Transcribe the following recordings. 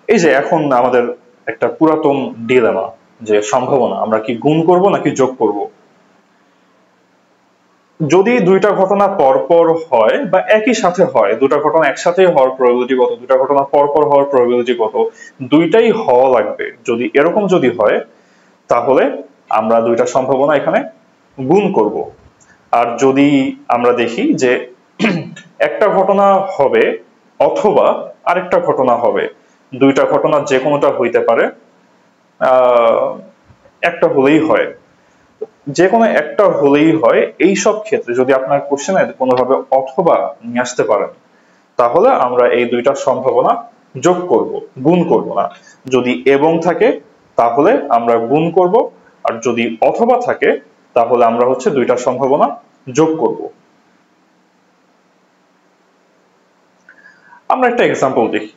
এই যে এখন আমাদের একটা পুরাতন ডিলেমা, যে সম্ভাবনা আমরা কি গুণ করব নাকি যোগ করব। যদি দুইটা ঘটনা পরপর হয় বা একই সাথে হয়, দুটা ঘটনা একসাথে হওয়ার প্রবাবিলিটি কত, দুটা ঘটনা পরপর হওয়ার প্রবাবিলিটি কত, দুইটাই হওয়া লাগবে। যদি এরকম যদি হয় তাহলে আমরা দুইটা সম্ভাবনা এখানে গুণ করব। আর যদি আমরা দেখি যে একটা ঘটনা হবে অথবা আরেকটা ঘটনা হবে, দুইটা ঘটনা যে কোনোটা হইতে পারে, একটা হলেই হয়, যে কোনো একটা হলেই হয়, এই সব ক্ষেত্রে যদি আপনার কোশ্চেনে কোনোভাবে অথবা নিয়ে আসতে পারেন তাহলে আমরা এই দুইটা সম্ভাবনা যোগ করব, গুণ করব না। যদি এবং থাকে তাহলে আমরা গুণ করব, আর যদি অথবা থাকে তাহলে আমরা হচ্ছে দুইটা সম্ভাবনা যোগ করব। আমরা একটা এক্সাম্পল দেখি,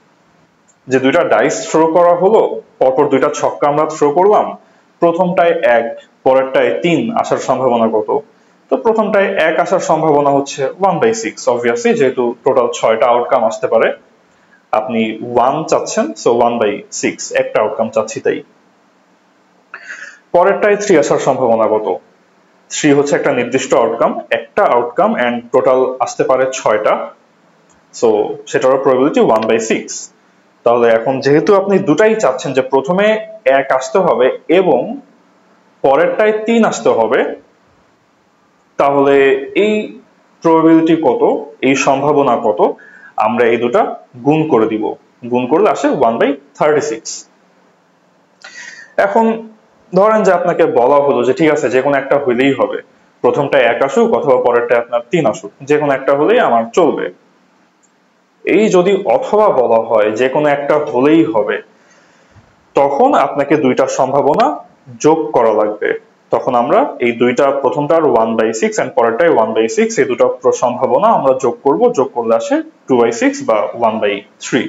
যে দুইটা ডাইস থ্রো করা হলো, পরপর দুইটা ছক্কা আমরা থ্রো করলাম, প্রথমটায় 1, পরেরটায় 3 আসার সম্ভাবনা কত? তো প্রথমটায় 1 আসার সম্ভাবনা হচ্ছে 1/6, অবভিয়াসলি, যেহেতু টোটাল 6টা আউটকাম আসতে পারে, আপনি 1 চাচ্ছেন, সো 1/6 একটা আউটকাম চাচ্ছি তাই। পরেরটায় 3 আসার সম্ভাবনা কত? 3 হচ্ছে একটা নির্দিষ্ট আউটকাম, একটা আউটকাম এন্ড টোটাল আসতে পারে 6টা, সো সেটারও প্রবাবিলিটি 1/6। তাহলে এখন যেহেতু আপনি দুটাই চাচ্ছেন, যে প্রথমে 1 আসতে হবে এবং পরেরটায় 3 আসতে হবে, তাহলে এই প্রবাবিলিটি কত, এই সম্ভাবনা কত, আমরা এই দুটা গুণ করে দিব। গুণ করলে আসে 1/36। এখন ধরেন যে আপনাকে বলা হলো যে ঠিক আছে, যে কোনো একটা হইলেই হবে, প্রথমটা 1 আসুক অথবা পরেরটা আপনার 3 আসুক, যে কোনো একটা হলেই আমার চলবে। এই যদি অথবা বলা হয় যে কোনো একটা হলেই হবে, তখন আপনাকে দুইটা সম্ভাবনা যোগ করা লাগবে। তখন আমরা এই দুইটা, প্রথমটার 1/6 এন্ড পরেরটাই 1/6, এই দুটো সম্ভাবনা আমরা যোগ করব, যোগ করলে আসে 2/6 বা 1/3।